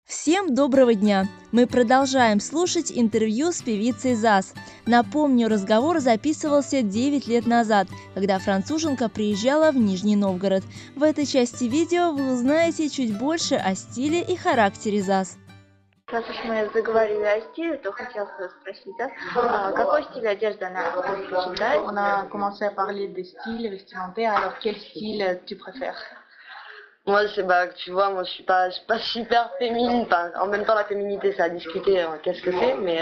Всем доброго дня! Мы продолжаем слушать интервью с певицей ЗАЗ. Напомню, разговор записывался 9 лет назад, когда француженка приезжала в Нижний Новгород. В этой части видео вы узнаете чуть больше о стиле и характере ЗАЗ. Раз уж мы заговорили о стиле, то хотелось бы спросить, да, какой стиль одежды она предпочитает? On a commencé à parler des styles vestimentaires, alors quel style tu préfères? Moi, tu vois, moi, je suis pas super féminine. Enfin, en même temps, la féminité, c'est à discuter, qu'est-ce que c'est, mais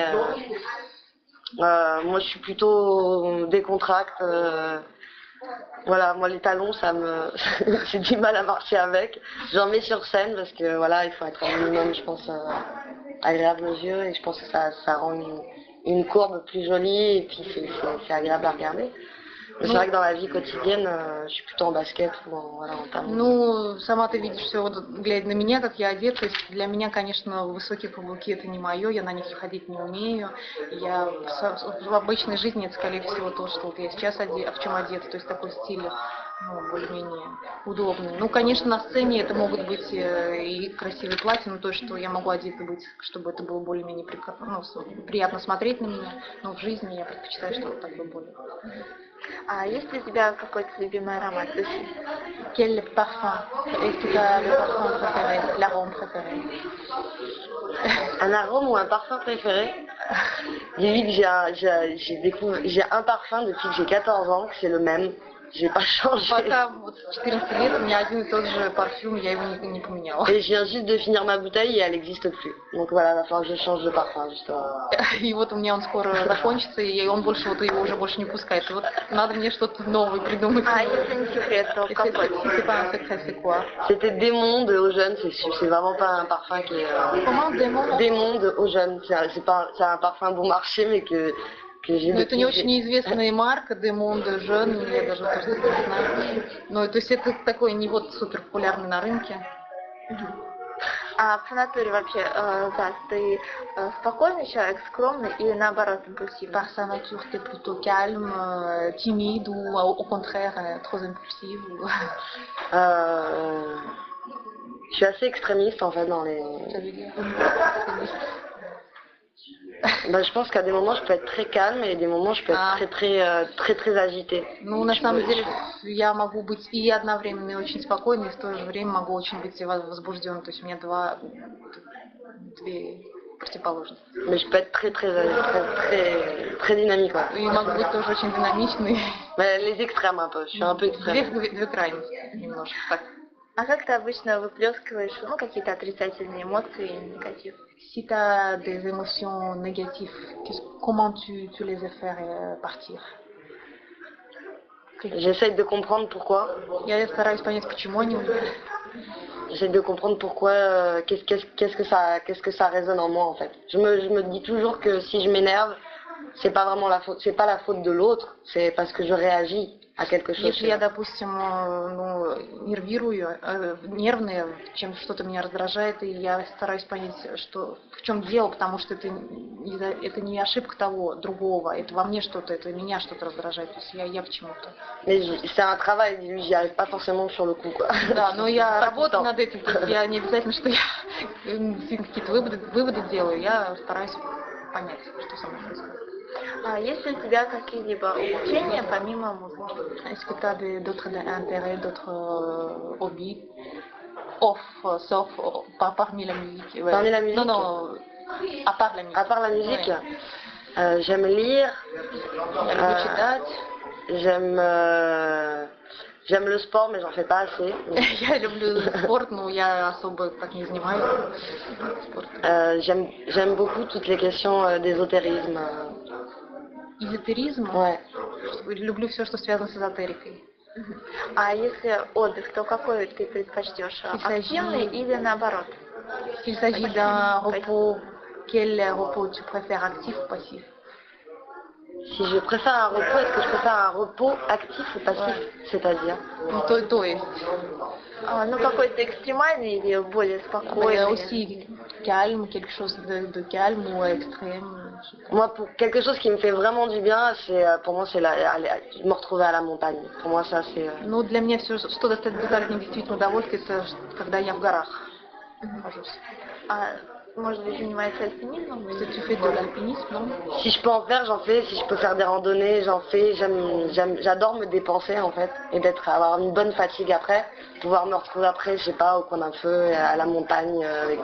moi, je suis plutôt décontracte. Voilà, moi, les talons, j'ai du mal à marcher avec. J'en mets sur scène parce que, voilà, il faut être un minimum, je pense, agréable aux yeux, et je pense que ça rend une courbe plus jolie, et puis c'est agréable à regarder. Mais c'est vrai que dans la vie quotidienne, je suis plutôt en basket ou en talons. Ну, сама ты видишь все, вот, глядя на меня, как я одета. То есть для меня, конечно, высокие каблуки это не мое, я на них ходить не умею. Я в обычной жизни это, скорее всего, то, что вот я сейчас в чем одета, то есть такой стиль, ну, более-менее удобный. Ну, конечно, на сцене это могут быть и красивые платья, но то, что я могу одета быть, чтобы это было более-менее приятно смотреть на меня, но в жизни я предпочитаю, чтобы так бы более. А есть ли у тебя какой-то любимый аромат духи? Quel parfum? Est-ce que tu as le parfum préféré, l'arôme préféré? Un arôme ou un parfum préféré? Dis-lui que j'ai un parfum depuis que j'ai 14 ans, que c'est le même. J'ai pas changé. Пока вот 14 лет у меня один и тот же парфюм, я его не поменяла. Et je viens juste de finir ma bouteille et elle n'existe plus. Donc voilà, il va falloir que je change de parfum, justement. И вот у меня он скоро закончится, и он больше вот его уже больше не пускает. И вот надо мне что-то новое придумать. А если не секрет, то какой? C'est pas un secret, c'est quoi? C'était Démon de Eugène, c'est vraiment pas un parfum qui est... Comment Démon? Démon de Eugène, c'est un parfum bon marché, mais que j'ai... Ну, это не очень известная марка, Демон де Жен, я даже тоже не знаю. Ну, то есть это такой не вот супер популярный на рынке. А по натуре вообще, да, ты спокойный человек, скромный или наоборот импульсивный? Par sa nature, t'es plutôt calme, timide ou au contraire trop impulsive? Je suis assez extrémiste en fait dans les... Ça veut dire je pense qu'à des moments je peux être très calme et des moments je peux être très agitée. Ну, на самом деле, я могу быть и одновременно и очень спокойной, и в то же время могу очень быть возбужденной. То есть у меня две противоположности. Mais je peux être très dynamique. Ouais. И могу быть тоже очень динамичной. Mais les extrêmes un peu, je suis un peu extrême. Две крайности немножко. Так. А как ты обычно выплескиваешь, ну, какие-то отрицательные эмоции, негатив? Si tu as des émotions négatives, comment tu les as fait partir? J'essaie de comprendre pourquoi. Я стараюсь понять, почему они умерли. J'essaie de comprendre pourquoi, qu'est-ce que ça résonne en moi en fait. Je me dis toujours que si je m'énerve, c'est pas vraiment la faute, c'est pas la faute de l'autre, c'est parce que je réagis à quelque chose. Если я, допустим, нервирую, нервная, чем что-то меня раздражает, и я стараюсь понять, что в чем дело, потому что это не ошибка того, другого, это во мне что-то, это меня что-то раздражает, то есть я почему-то. Mais c'est un travail, j'y arrive pas forcément sur le coup, quoi. Да, но я работаю над этим, то есть я не обязательно, что я какие-то выводы делаю, я стараюсь понять, что со мной происходит. А есть ли у тебя какие-либо увлечения помимо музыки? Est-ce que tu as d'autres intérêts, d'autres hobbies, sauf parmi la musique? Ouais. Parmi la musique? Non, à part la musique. À part la musique, ouais. J'aime lire. J'aime le sport, mais j'en fais pas assez. Я люблю спорт, но я особо так не занимаюсь спортом. J'aime beaucoup toutes les questions d'ésotérisme. Эзотеризм? Ouais. Люблю все, что связано с эзотерикой. А если отдых, то какой ты предпочтешь? Активный или наоборот? S'il s'agit d'un repos, quel repos tu préfères, actif ou passif? Si je préfère un repos, est-ce que je préfère un repos actif ou passif? Ouais. C'est-à-dire? То есть. Ну, какой-то экстремальный или более спокойный? Aussi calme, quelque chose de calme ou extrême. Moi, pour quelque chose qui me fait vraiment du bien, pour moi, c'est me retrouver à la montagne. Pour moi, ça, c'est... Ну, для меня все, что доставит мне действительно удовольствие, это когда я в горах нахожусь. Может быть, занимается альпинизмом? Est-ce que tu fais de l'alpinisme, non? Si je peux en faire, j'en fais. Si je peux faire des randonnées, j'en fais. J'adore me dépenser en fait et avoir une bonne fatigue après, pouvoir me retrouver après, je sais pas, au coin d'un feu, à la montagne avec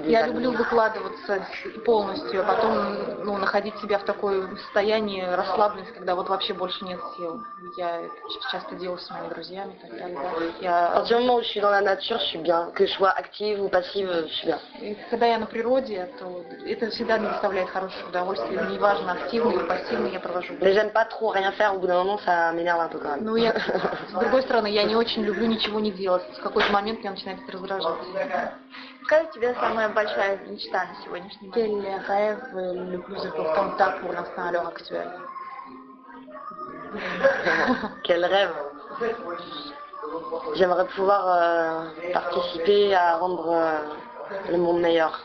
des Я amis. люблю выкладываться полностью, а потом находить себя в такое состоянии расслабленности, когда вот вообще больше нет сил. Я это часто делаю с моими друзьями и так далее. Да. À partir du moment où je suis dans la nature, je suis bien. Que je sois active ou passive, je suis bien. И когда я на природе, то это всегда мне доставляет хорошее удовольствие. Неважно, активно или пассивно я провожу. Mais j'aime pas trop rien faire. Au bout d'un moment, ça m'énerve un peu quand même. Но я, с другой стороны, я не очень люблю ничего не делать. В какой-то момент меня начинает это раздражать. Какая у тебя самая большая мечта на сегодняшний день? Quel rêve le plus important que tu as pour l'instant à l'heure actuelle? Quel rêve! J'aimerais pouvoir participer à rendre le monde meilleur.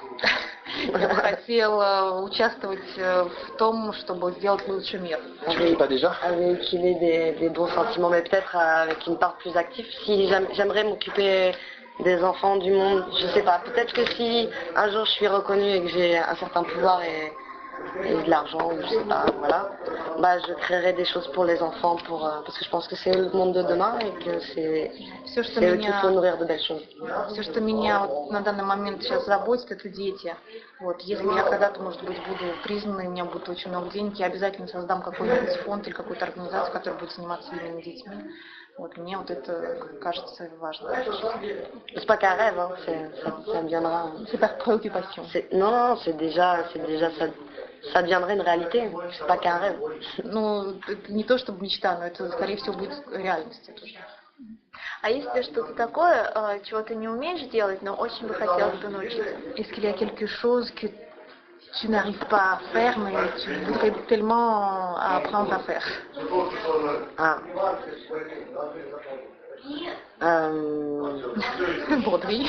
Я бы хотела участвовать в том, чтобы сделать лучший мир. Tu fais pas déjà? Véhiculer des bons sentiments, mais peut-être avec une part plus active. Si j'aimerais m'occuper des enfants du monde, je sais pas. Peut-être que si un jour je suis reconnue et que j'ai un certain pouvoir et de l'argent, je sais pas, voilà, bah je créerai des choses pour les enfants, parce que je pense que c'est le monde de demain et que c'est eux qu'il faut nourrir de belles choses. Все, что меня вот на данный момент сейчас заботит, это дети. Вот, если я когда-то, может быть, буду признана, и у меня будет очень много денег, я обязательно создам какой-нибудь фонд или какую-то организацию, которая будет заниматься именно детьми. Вот, мне вот это кажется важным. C'est pas qu'un rêve, hein, ça viendra. C'est par préoccupation. Non, c'est déjà ça deviendrait une réalité. C'est pas qu'un rêve. Ну, это не то чтобы мечта, но это, скорее всего, будет реальностью тоже. А есть ли что-то такое, чего ты не умеешь делать, но очень бы хотелось бы научиться? Est-ce qu'il y a quelque chose que tu n'arrives pas à faire, mais tu voudrais tellement apprendre à faire? Ah. Broderie.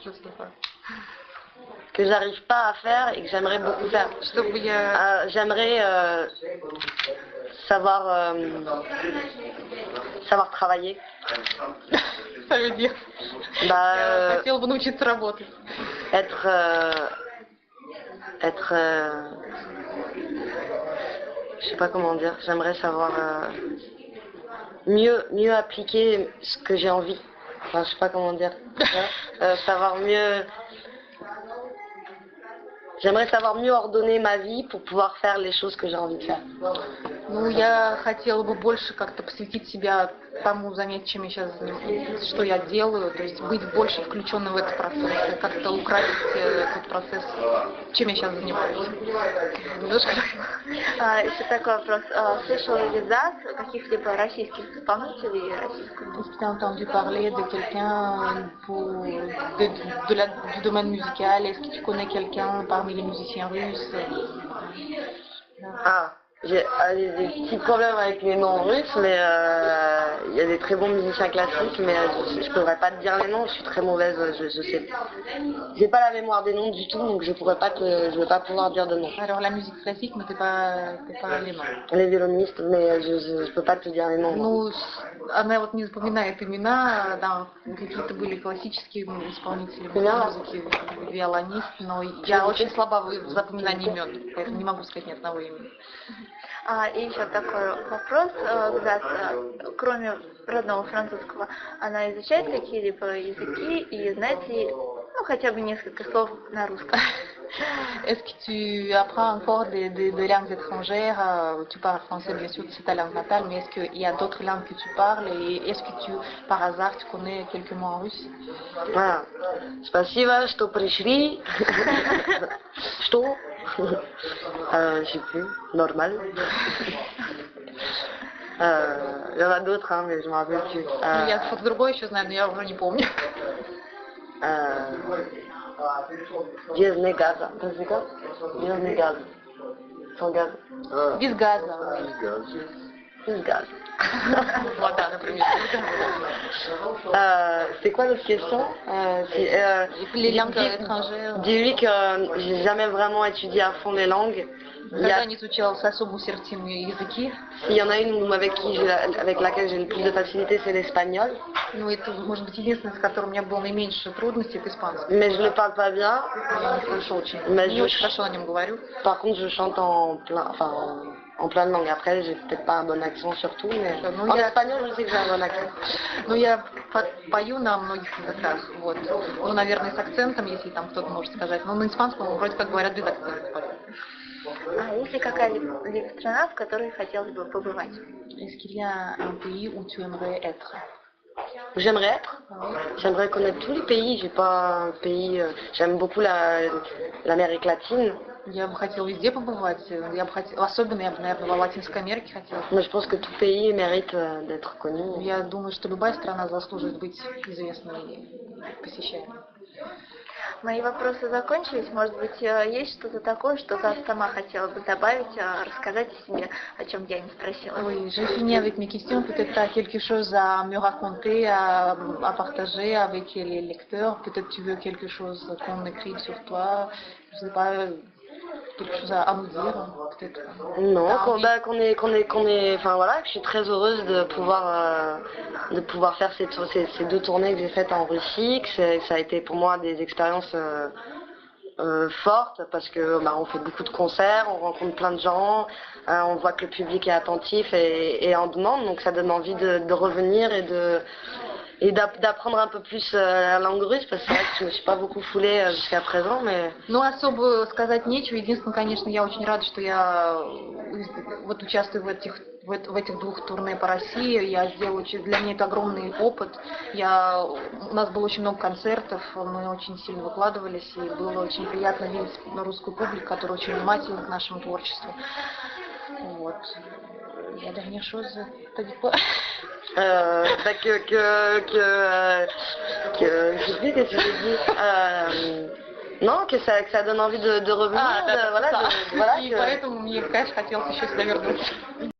Je sais pas. Que j'arrive pas à faire et que j'aimerais beaucoup faire. Чтобы я... J'aimerais savoir travailler. Ça veut dire... Bah, Хотела бы научиться работать. être je sais pas comment dire. J'aimerais savoir mieux appliquer ce que j'ai envie. Enfin, je sais pas comment dire. Savoir mieux. J'aimerais savoir mieux ordonner ma vie pour pouvoir faire les choses que j'ai envie de faire. Ну, я хотела бы больше как-то посвятить себя тому занятию, чем я сейчас занимаюсь, что я делаю, то есть быть больше включенной в этот процесс, как-то украсить этот процесс, чем я сейчас занимаюсь. Немножко. Еще такой вопрос. Слышала ли Заз каких-либо российских исполнителей российского? Est-ce que tu as entendu parler de quelqu'un du domaine musical? Est-ce que tu connais quelqu'un parmi les musiciens russes? Ah, j'ai des petits problèmes avec les noms russes, mais il y a des très bons musiciens classiques, mais je pourrais pas te dire les noms, je suis très mauvaise, je sais. J'ai pas la mémoire des noms du tout, donc je vais pas pouvoir dire de noms. Alors la musique classique, mais t'es pas les noms. Les violonistes, mais je peux pas te dire les noms. Ну, она вот не запоминает имена, да, какие-то были классические исполнители музыки, виолонист, но я очень слаба в запоминании имен, поэтому не могу сказать ни одного имени. И еще такой вопрос, Заз, кроме родного французского, она изучает какие-либо языки и знает ли, хотя бы несколько слов на русском? Est-ce que tu apprends encore des langues étrangères? Tu parles français, bien sûr, c'est ta langue natale, mais est-ce qu'il y a d'autres langues que tu parles? Et est-ce que par hasard, tu connais quelques mots en russe? Ah, спасибо, что пришли. Что? Je sais plus, normal. Il y en a d'autres, hein, mais je m'en rappelle plus. Я что-то другое еще знаю, но я уже не помню. Без газа. C'est quoi? Без газа. Sans gaz. Без газа. Без gaz. Вот, да, например. C'est quoi l'autre question? Les langues étrangères. Dis-lui que j'ai jamais vraiment étudié à fond les langues Когда не изучала особо усердные языки. S'il y en a une avec laquelle j'ai le plus de facilité, c'est l'espagnol. Ну, это, может быть, единственное, с которым у меня было наименьше трудностей, это испанский. Mais je le parle pas bien. Я не хорошо очень, Mais не очень хорошо о нем говорю. Par contre, je chante en plein de langues. Après, j'ai peut-être pas un bon accent sur tout, mais Ну, en espagnol, je sais que j'ai un bon accent. Ну, я пою на многих языках, вот. Ну, наверное, с акцентом, если там кто-то может сказать. Но на испанском вроде как говорят без акцента. А есть ли какая-либо страна, в которой хотелось бы побывать? Est-ce qu'il y a un pays où tu aimerais être? J'aimerais être. J'aimerais connaître tous les pays. J'ai pas un pays. J'aime beaucoup l'Amérique latine. Я бы хотела везде побывать. Я бы хотела, особенно, я бы, наверное, в Латинской Америке хотела. Mais je pense que tout pays mérite d'être connu. Я думаю, что любая страна заслуживает быть известной и посещаемой. Мои вопросы закончились. Может быть, есть что-то такое, что ты сама хотела бы добавить, рассказать о себе, о чем я не спросила? Oui, j'ai fini avec mes questions. Peut-être tu as quelque chose à me raconter, à partager avec les lecteurs. Peut-être tu veux quelque chose qu'on écrive sur toi. Je sais pas, quelque chose à nous dire, peut-être. Non, enfin voilà, que je suis très heureuse de pouvoir faire ces deux tournées que j'ai faites en Russie, que ça a été pour moi des expériences fortes parce que on fait beaucoup de concerts, on rencontre plein de gens, on voit que le public est attentif et en demande, donc ça donne envie de revenir et d'apprendre un peu plus la langue russe, parce que c'est vrai que je me suis pas beaucoup foulée jusqu'à présent, mais... Ну, особо сказать нечего. Единственное, конечно, я очень рада, что я вот участвую в этих двух турне по России. Я сделала, для меня это огромный опыт. У нас было очень много концертов, мы очень сильно выкладывались, и было очень приятно видеть русскую публику, которая очень внимательна к нашему творчеству. Вот. Il y a dernière chose, t'as dit quoi? Je sais plus ce que tu dis. Non, que ça donne envie de revenir. Да, voilà, и поэтому мне, конечно, хотелось еще сюда вернуться.